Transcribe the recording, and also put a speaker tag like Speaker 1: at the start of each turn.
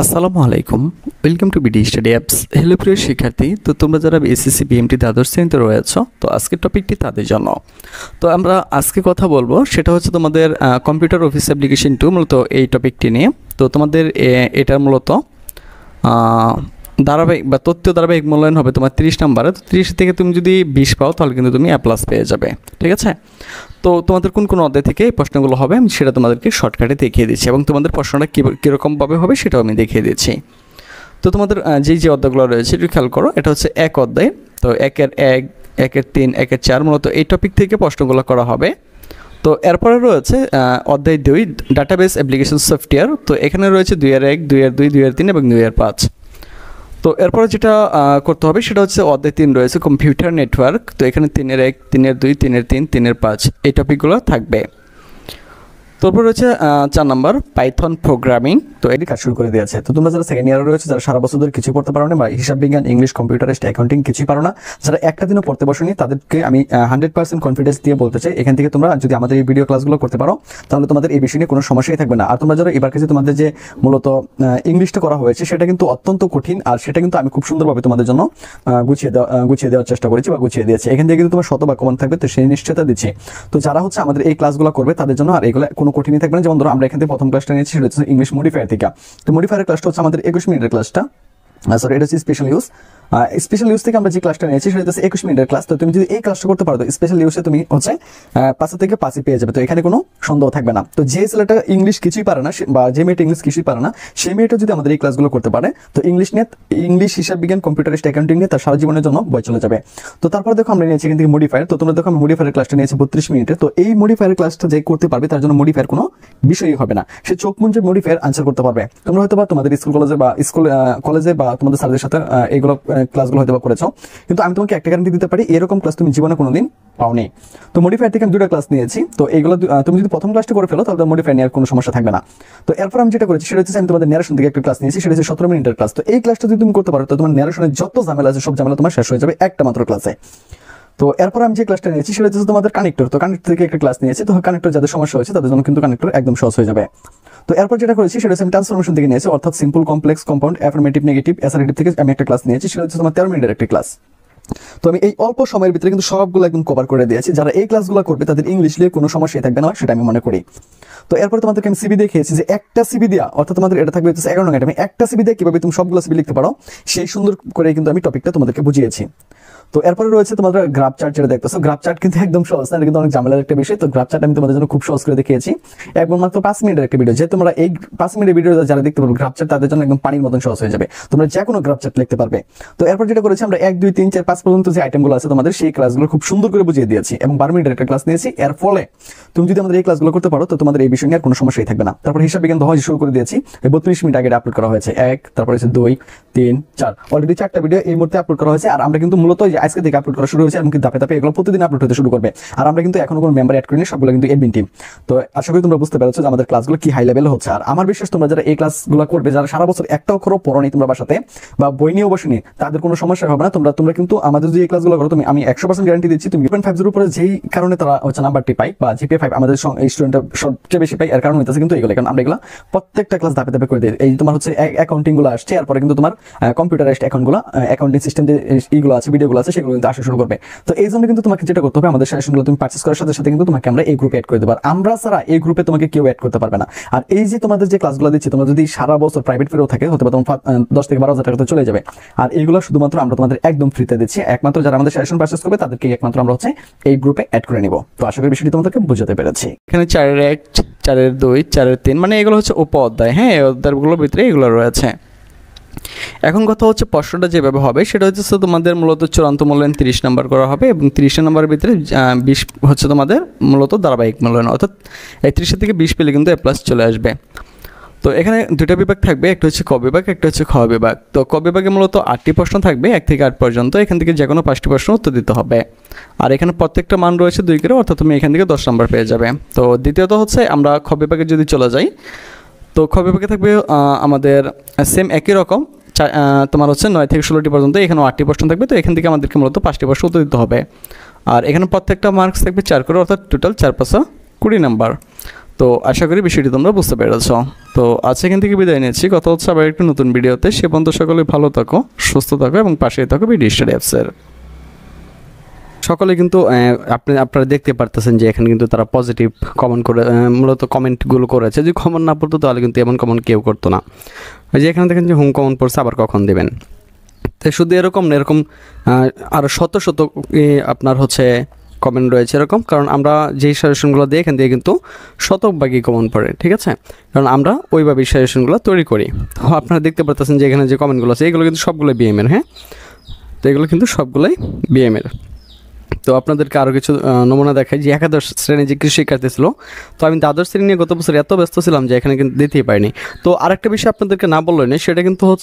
Speaker 1: আসসালামু আলাইকুম, welcome to BD study apps. Hello প্রিয় শিক্ষার্থী, তো তোমরা যারা এসএসসি বিএমটি দ্বাদশ শ্রেণীতে রয়েছ, তো আজকের টপিকটি তাদের জন্য। তো আমরা আজকে কথা বলবো সেটা হচ্ছে তোমাদের কম্পিউটার অফিস অ্যাপ্লিকেশন 2, মূলত এই টপিকটি নিয়ে। তো তোমাদের এটার মূলত ধারাবাহিক বা তথ্য ধারাবাহিক মূল্যায়ন হবে তোমার 30 নম্বরে। তো 30 থেকে তুমি যদি 20 পাও তাহলে কিন্তু তুমি A+ পেয়ে যাবে, ঠিক আছে। তো তোমাদের কোন কোন অধ্যায় থেকে এই প্রশ্নগুলো হবে আমি সেটা তোমাদেরকে শর্টকাটে দেখিয়ে দিচ্ছি, এবং তোমাদের প্রশ্নটা কীরকমভাবে হবে সেটাও আমি দেখিয়ে দিচ্ছি। তো তোমাদের যে অধ্যায়গুলো রয়েছে একটু খেয়াল করো। এটা হচ্ছে 1 অধ্যায়। তো 1-এর 1, 1-এর 3, 1-এর 4 মূলত এই টপিক থেকে প্রশ্নগুলো করা হবে। তো এরপরে রয়েছে অধ্যায় 2 ডাটাবেস অ্যাপ্লিকেশন সফটওয়্যার। তো এখানে রয়েছে 2-এর 1, 2-এর 2, 2-এর 3 এবং 2-এর 5। তো এরপরে যেটা করতে হবে সেটা হচ্ছে অধ্যায় 3 রয়েছে কম্পিউটার নেটওয়ার্ক। তো এখানে 3-এর 1, 3-এর 2, 3-এর 3, 3-এর 5 এই টপিকগুলো থাকবে। তারপর রয়েছে 4 নম্বর পাইথন প্রোগ্রামিং। তো এটি কাজ শুরু করে দিয়েছে। তো তোমরা যারা সেকেন্ড ইয়ারে রয়েছে, যারা সারা বছর ধরে কিছু পড়তে পারো না, বা হিসাব বিজ্ঞান, ইংলিশ, কম্পিউটারিস্ট, অ্যাকাউন্টিং কিছুই পারো না, যারা একটা দিনও পড়তে বসোনি, তাদেরকে আমি 100% কনফিডেন্স দিয়ে বলতে চাই, এখান থেকে তোমরা যদি আমাদের এই ভিডিও ক্লাসগুলো করতে পারো তাহলে তোমাদের এই বিষয় নিয়ে কোনো সমস্যাই থাকবে না। আর তোমরা যারা এবার কাছে তোমাদের যে মূলত ইংলিশটা করা হয়েছে সেটা কিন্তু অত্যন্ত কঠিন, আর সেটা কিন্তু আমি খুব সুন্দরভাবে তোমাদের জন্য গুছিয়ে দেওয়ার চেষ্টা করেছি বা গুছিয়ে দিয়েছি। এখান থেকে কিন্তু তোমার শতভাগ কমন থাকবে, তো সেই নিশ্চয়তা দিচ্ছি। তো যারা হচ্ছে আমাদের এই ক্লাসগুলো করবে তাদের জন্য আর এগুলো কোনো কঠিনই থাকবে না। যেমন ধরো আমরা এখান থেকে প্রথম ক্লাসটা নিয়েছি, সেটা হচ্ছে ইংলিশ মডিফায়ার থেকে। তো মডিফায়ার ক্লাসটা হচ্ছে আমাদের 21 মিনিটের ক্লাসটা, সরি এটা হচ্ছে স্পেশাল ইউজ থেকে আমরা যে ক্লাসটা নিয়েছি সেটা হচ্ছে 21 মিনিটের ক্লাস। তো তুমি যদি এই ক্লাসটা করতে পারো তো স্পেশাল ইউজে তুমি হচ্ছে 5 থেকে 5 পেয়ে যাবে। তো এখানে কোনো সন্দেহ থাকবে না। তো যে ছেলেটা ইংলিশ কিছুই পারে না, বা যে মেয়েটা ইংলিশ কিছুই পারে না, সেই মেয়েটা যদি আমাদের এই ক্লাসগুলো করতে পারে, তো ইংলিশ হিসাব বিজ্ঞান, কম্পিউটারিস্ট, অ্যাকাউন্টিং নিয়ে তার সারা জীবনের জন্য বই চলে যাবে। তো তারপর দেখো আমরা নিয়েছি এখান থেকে মডিফায়ার। তো তোমরা দেখো আমি মডিফায়ার ক্লাসটা নিয়েছি 32 মিনিটে। তো এই মডিফায়ার ক্লাসটা যে করতে পারবে তার জন্য মডিফায়ার কোনো বিষয়ই হবে না, সে চোখ মুঞ্জে মডিফায়ার আনসার করতে পারবে। তোমরা হয়তো বা তোমাদের কলেজে বা তোমাদের স্যারদের সাথে এইগুলো ক্লাসগুলো হয়তো বা করেছো, কিন্তু আমি তোমাকে একটা গ্যারান্টি দিতে পারি, এরকম ক্লাস তুমি জীবনে কোনোদিন পাওনি। তো মডিফায়ার থেকে আমি 2টা ক্লাস নিয়েছি। তো এইগুলো তুমি যদি প্রথম ক্লাসটা করে ফেলো তাহলে মডিফায়ার নেওয়ার কোনো সমস্যা থাকবে না। তো এরপর আমি যেটা করেছি সেটা হচ্ছে আমি তোমাদের ন্যারেশন থেকে একটা ক্লাস নিয়েছি, সেটা হচ্ছে 17 মিনিটের ক্লাস। তো এই ক্লাসটা যদি তুমি করতে পারো তো তোমার ন্যারেশনের যত ঝামেলা আছে সব ঝামেলা তোমার শেষ হয়ে যাবে একটা মাত্র ক্লাসে। তো এরপর আমি যে ক্লাসটা নিয়েছি সেটা হচ্ছে তোমাদের কানেক্টর। তো কানেক্টর থেকে একটা ক্লাস নিয়েছি। তো কানেক্টর যাদের সমস্যা হয়েছে তাদের জন্য কিন্তু কানেক্টর একদম সহজ হয়ে যাবে। তো এরপর যেটা করেছি সেটা হচ্ছে আমি ট্রান্সফরমেশন থেকে নিয়েছি, অর্থাৎ simple, complex, compound, affirmative, negative, assertive থেকে আমি একটা ক্লাস নিয়েছি, সেটা হচ্ছে তোমার 13 মিনিটের একটা ক্লাস। তো আমি এই অল্প সময়ের ভিতরে কিন্তু সবগুলো একদম কভার করে দিয়েছি। যারা এই ক্লাসগুলো করবে তাদের ইংলিশ নিয়ে কোনো সমস্যাই থাকবে না, সেটা আমি মনে করি। তো এরপর তোমাদেরকে আমি সিবি দেখিয়েছি যে একটা সিবি দেওয়া, অর্থাৎ তোমাদের এটা থাকবে 11 নং। আমি একটা সিবি দিয়ে কিভাবে তুমি সবগুলো সিবি লিখতে পারো সেই সুন্দর করে কিন্তু আমি টপিকটা তোমাদেরকে বুঝিয়েছি। তো এরপরে রয়েছে তোমাদের গ্রাফ চার্ট, যেটা দেখতেছো গ্রাফ চার্ট কিন্তু একদম সহজ না, এটা কিন্তু অনেক ঝামেলার একটা বিষয়। তো গ্রাফ চার্ট আমি তোমাদের জন্য খুব সহজ করে দেখিয়েছি, একদম মাত্র 5 মিনিটের একটা ভিডিও। যে তোমরা এই 5 মিনিটের ভিডিও যারা দেখতে পারো গ্রাফ চার্ট, তাদের জন্য একদম পানির মতন সহজ হয়ে যাবে, তোমরা যে কোনো গ্রাফ চার্ট লিখতে পারবে। তো এরপর যেটা করেছি আমরা 1, 2, 3, 4, 5 পর্যন্ত যে আইটেমগুলো আছে তোমাদের সেই ক্লাসগুলো খুব সুন্দর করে বুঝিয়ে দিয়েছি, এবং 12 মিনিটের একটা ক্লাস নিয়েছি। এর ফলে তুমি যদি আমাদের এই ক্লাসগুলো করতে পারো তো তোমাদের এই বিষয় নিয়ে আর কোনো সমস্যাই থাকবে না। তারপর হিসাব বিজ্ঞান দহজ শুরু করে দিয়েছি, 32 মিনিট আগে আপলোড করা হয়েছে। 1, তারপর হচ্ছে 2, 3, 4, অলরেডি 4টা ভিডিও এই মুহূর্তে আপলোড করা হয়েছে। আর আমরা কিন্তু মূলত আজকে থেকে আপলোড করা শুরু হয়েছে, এবং ধাপে ধাপে এগুলো প্রতিদিন আপলোড হতে শুরু করবে। আর আমরা কিন্তু এখনো কোনো মেম্বার অ্যাড করিনি, সবগুলো কিন্তু এডমিন টিম। তো আশা করি তোমরা বুঝতে পেরেছো যে আমাদের ক্লাসগুলো কি হাই লেভেল হচ্ছে। আর আমার বিশ্বাস তোমরা যারা এই ক্লাসগুলো করবে, যারা সারা বছর একটা অক্ষরও পড়োনি তোমরা বাসাতে, বা বই নিয়েও বসেনি, তাদের কোনো সমস্যা হবে না। তোমরা কিন্তু আমাদের যে এই ক্লাসগুলো করো, আমি 100% গ্যারান্টি দিচ্ছি, তুমি 2.50 উপরে যেই কারণে তারা হচ্ছে নাম্বারটি পাই, বা জিপিএ 5 আমাদের স্টুডেন্টটা সবচেয়ে বেশি পাই, এর কারণ হইতেছে কিন্তু এগুলো। কারণ আমরা এগুলো প্রত্যেকটা ক্লাস ধাপে ধাপে করে দিই। এই তোমার হচ্ছে অ্যাকাউন্টিং গুলো আসছে, এরপরে কিন্তু তোমার কম্পিউটারাইজড অ্যাকাউন্টিং সিস্টেম যে এইগুলো আছে, ভিডিওগুলো আছে, সেগুলো কিন্তু আসা শুরু করবে। তো এই জন্য কিন্তু তোমাকে যেটা করতে হবে, আমাদের সেশনগুলো তুমি পারচেজ করার সাথে সাথে কিন্তু তোমাকে আমরা এই গ্রুপে অ্যাড করে দেবো। আমরা ছাড়া এই গ্রুপে তোমাকে কেউ অ্যাড করতে পারবে না। আর এই যে তোমাদের যে ক্লাসগুলো দিচ্ছি, তোমরা যদি সারা বছর প্রাইভেট ফিরেও থাকে হতে পারে, তোমার 10 থেকে 12 হাজার টাকা চলে যাবে। আর এইগুলো শুধুমাত্র আমরা তোমাদের একদম ফ্রিতে দিচ্ছি। একমাত্র যারা আমাদের সেশন পারচেজ করবে তাদেরকে একমাত্র আমরা হচ্ছে এই গ্রুপে অ্যাড করে নিব। তো আশা করি বিষয়টি তোমাদেরকে বুঝাতে পেরেছি। এখানে 4-এর 1, 4-এর 2, 4-এর 3 মানে এগুলো হচ্ছে উপ অধ্যায়। হ্যাঁ, এই অধ্যায়গুলোর ভিতরে এগুলো রয়েছে। এখন কথা হচ্ছে প্রশ্নটা যেভাবে হবে সেটা হচ্ছে তোমাদের মূলত চূড়ান্ত মূল্যায়ন 30 নম্বর করা হবে, এবং 30 নম্বরের ভিতরে 20 হচ্ছে তোমাদের মূলত ধারাবাহিক মূল্যায়ন, অর্থাৎ 30 থেকে 20 পেলে কিন্তু A+ চলে আসবে। তো এখানে 2টা বিভাগ থাকবে, একটা হচ্ছে ক বিভাগ, একটা হচ্ছে খ বিভাগ। তো ক বিভাগে মূলত 8টি প্রশ্ন থাকবে, 1 থেকে 8 পর্যন্ত। এখান থেকে যে কোনো 5টি প্রশ্ন উত্তর দিতে হবে। আর এখানে প্রত্যেকটা মান রয়েছে 2 করে, অর্থাৎ তুমি এখান থেকে 10 নম্বর পেয়ে যাবে। তো দ্বিতীয়ত হচ্ছে আমরা খ বিভাগে যদি চলে যাই, তো খ বিভাগে থাকবে আমাদের সেম একই রকম, তোমার হচ্ছে 9 থেকে 16টি পর্যন্ত। এখানে 8টি প্রশ্ন থাকবে। তো এখান থেকে আমাদেরকে মূলত 5টি প্রশ্ন উত্তর দিতে হবে। আর এখানে প্রত্যেকটা মার্কস থাকবে 4 করে, অর্থাৎ টোটাল 4, 5, 20 নাম্বার। তো তো আশা করি বিষয়টি তোমরা বুঝতে পেরেছ। তো আজ এখান থেকে বিদায় নিচ্ছি, কথা হচ্ছে আবার একটি নতুন ভিডিওতে। সে পর্যন্ত সকলে ভালো থাকো, সুস্থ থাকো এবং পাশেই থাকো বিডি স্টাডি অ্যাপসের।
Speaker 2: সকলে কিন্তু আপনারা দেখতে পারতেছেন যে এখানে কিন্তু তারা পজিটিভ কমেন্ট করে মূলত কমেন্টগুলো করেছে। যদি কমেন্ট না পড়তো তাহলে কিন্তু এমন কমেন্ট কেউ করতো না। ওই যে এখানে দেখেন যে হোম কমেন্ট পড়ছে, আবার কখন দেবেন। তাই শুধু এরকম না, এরকম আরও শত শত আপনার হচ্ছে কমেন্ট রয়েছে এরকম, কারণ আমরা যেই সাজেশনগুলো দিই এখান থেকে কিন্তু শতভাগই কমেন্ট পড়ে, ঠিক আছে, কারণ আমরা ওইভাবেই সাজেশনগুলো তৈরি করি। তো আপনারা দেখতে পারতেছেন যে এখানে যে কমেন্টগুলো আছে এগুলো কিন্তু সবগুলোই বিএমের। হ্যাঁ, তো এগুলো কিন্তু সবগুলোই বিএমের। তো আপনাদেরকে আরও কিছু নমুনা দেখাই যে একাদশ শ্রেণী যে কৃষি শিক্ষার্থী ছিল, তো আমি দ্বাদশ শ্রেণী নিয়ে গত বছর এত ব্যস্ত ছিলাম যে এখানে কিন্তু দিতেই পারিনি। তো আরেকটা বিষয় আপনাদেরকে না বললেই না, সেটা কিন্তু হচ্ছে